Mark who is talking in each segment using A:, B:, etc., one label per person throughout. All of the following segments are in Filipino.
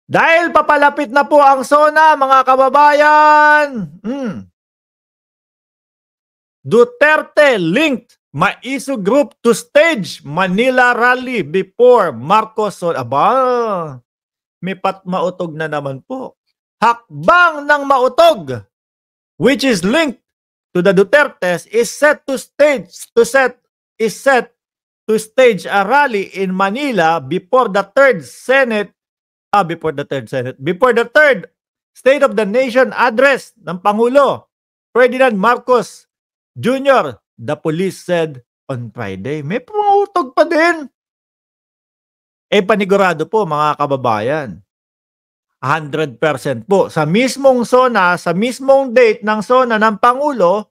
A: Dahil papalapit na po ang SONA, mga kababayan, Duterte linked Maizu Group to stage Manila rally before Marcos. Aba, may patmautog na naman po. Hakbang ng mautog, which is linked to the Dutertes, is set to stage a rally in Manila before the third State of the Nation address ng Pangulo Ferdinand Marcos Jr., the police said on Friday. May pumutog pa din. Panigurado po, mga kababayan. 100% po. Sa mismong SONA, sa mismong date ng SONA ng Pangulo,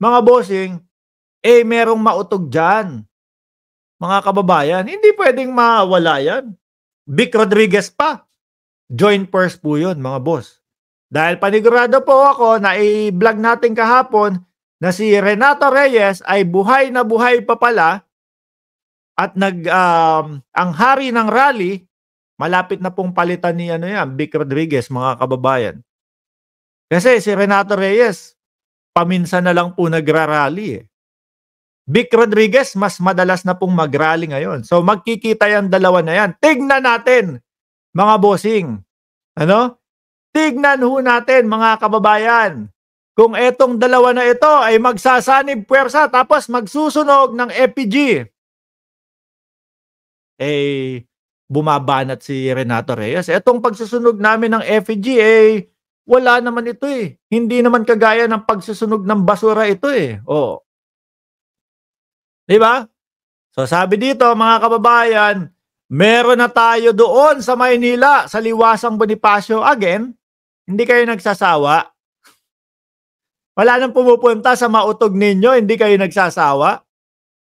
A: mga bossing, merong mautog dyan. Mga kababayan, hindi pwedeng mawala yan. Vic Rodriguez pa. Joint purse po yun, mga boss. Dahil panigurado po ako na i-vlog natin kahapon na si Renato Reyes ay buhay na buhay pa pala at ang hari ng rally, malapit na pong palitan ni Vic Rodriguez, mga kababayan. Kasi si Renato Reyes, paminsan na lang po nagrarally. Vic Rodriguez, mas madalas na pong magrally ngayon. So magkikita yung dalawa na yan. Tignan natin, mga bossing. Tignan ho natin, mga kababayan. Kung etong dalawa na ito ay magsasanib puwersa tapos magsusunog ng FPG. Bumabanat si Renato Reyes. Etong pagsusunog namin ng FPG, wala naman ito eh. Hindi naman kagaya ng pagsusunog ng basura ito eh. Oh. Diba? So sabi dito, mga kababayan, meron na tayo doon sa Maynila, sa Liwasang Bonifacio. Again, hindi kayo nagsasawa. Wala nang pumupunta sa mautog ninyo, hindi kayo nagsasawa.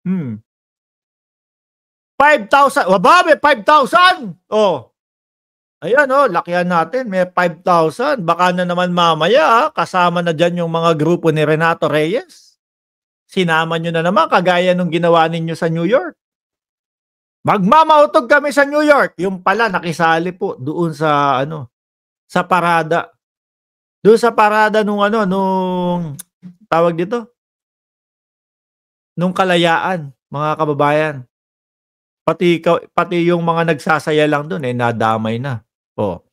A: 5,000. Waba, may 5,000. Oh. Ayan, lakihan natin. May 5,000. Baka na naman mamaya, kasama na dyan yung mga grupo ni Renato Reyes. Sinama nyo na naman, kagaya nung ginawa ninyo sa New York. Magmamautog kami sa New York. Yung pala, nakisali po doon sa, sa parada. Doon sa parada nung tawag dito? Nung kalayaan, mga kababayan. Pati yung mga nagsasaya lang doon, nadamay na. Oh.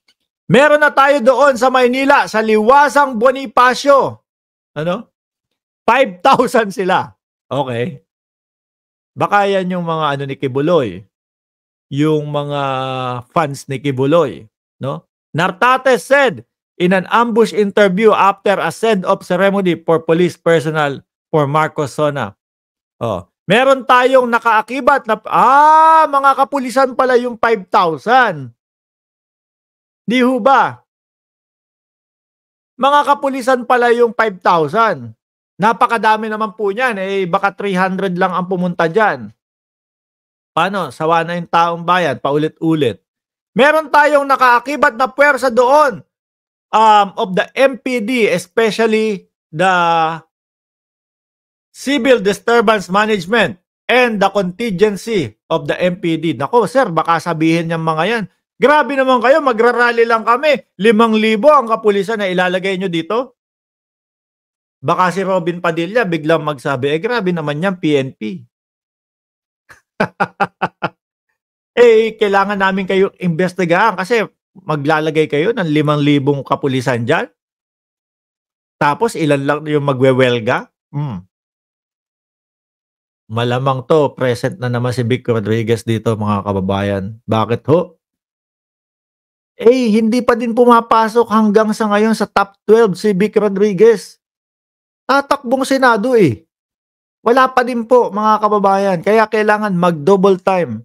A: Meron na tayo doon sa Maynila, sa Liwasang Bonifacio. 5,000 sila. Okay. Baka yan yung mga ni Kibuloy. Yung mga fans ni Kibuloy. Nartates said in an ambush interview after a send-off ceremony for police personnel for Marcos SONA. Meron tayong nakaakibat na, mga kapulisan pala yung 5,000. Di ho ba? Mga kapulisan pala yung 5,000. Napakadami naman po niyan. Baka 300 lang ang pumunta dyan. Paano? Sawa na yung taong bayan, paulit-ulit. Meron tayong nakaakibat na puwersa doon of the MPD, especially the Civil Disturbance Management and the contingency of the MPD. Nako, sir, baka sabihin niyang mga yan. Grabe naman kayo, magrarally lang kami. 5,000 ang kapulisan na ilalagay nyo dito. Baka si Robin Padilla biglang magsabi, grabe naman yan, PNP. Kailangan namin kayo investigahan kasi maglalagay kayo ng 5,000 kapulisan dyan. Tapos ilan lang yung magwewelga. Malamang to, present na naman si Vic Rodriguez dito, mga kababayan. Bakit ho? Hindi pa din pumapasok hanggang sa ngayon sa top 12 si Vic Rodriguez. Tatakbong Senado Wala pa din po, mga kababayan. Kaya kailangan mag-double time.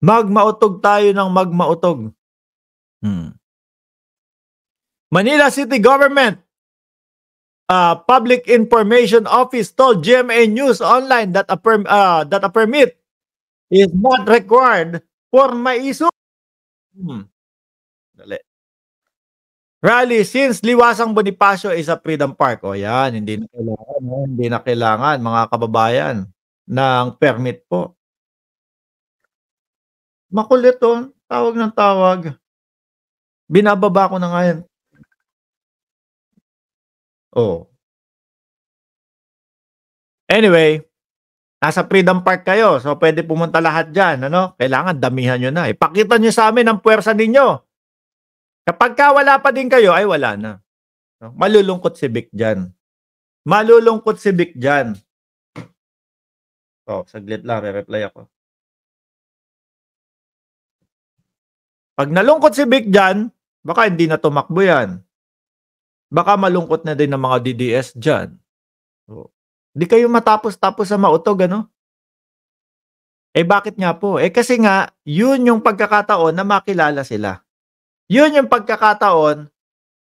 A: Magmautog tayo ng magmautog. Manila City Government Public Information Office told GMA News Online that a permit is not required for Maizu rally since Liwasang Bonifacio is a Freedom Park. Yan, hindi na kailangan, mga kababayan, ng permit po. Makulit tawag ng tawag. Binababa ko na nga yan. Oh. Anyway, nasa Freedom Park kayo, so puwede pumunta lahat diyan ano, kailangan damihan niyo na, ipakita niyo sa'min ang puwersa ninyo. Kapagka wala pa din kayo, ay wala na, 'no. Malulungkot si Vic diyan, malulungkot si Vic diyan. Oh, saglit lang re-reply ako. 'Pag nalungkot si Vic diyan, baka hindi na tumakbo yan. Baka malungkot na din ang mga DDS diyan, oh. 'Di kayo matapos-tapos sa mautog ano? Eh, bakit nga po? Eh, kasi nga yun yung pagkakataon na makilala sila. Yun yung pagkakataon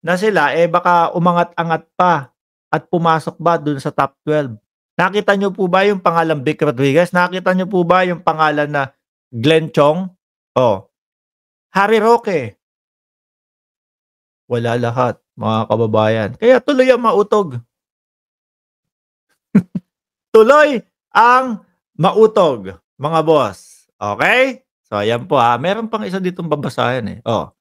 A: na sila, eh, baka umangat-angat pa at pumasok ba dun sa top 12. Nakita niyo po ba yung pangalang Vic Rodriguez? Nakita niyo po ba yung pangalan na Glenn Chong? Oh, Harry Roque, wala lahat mga kababayan. Kaya tuloy ang mautog. Tuloy ang mautog, mga boss, okey? So ayan po, meron pang isa ditong babasahin, eh, oh.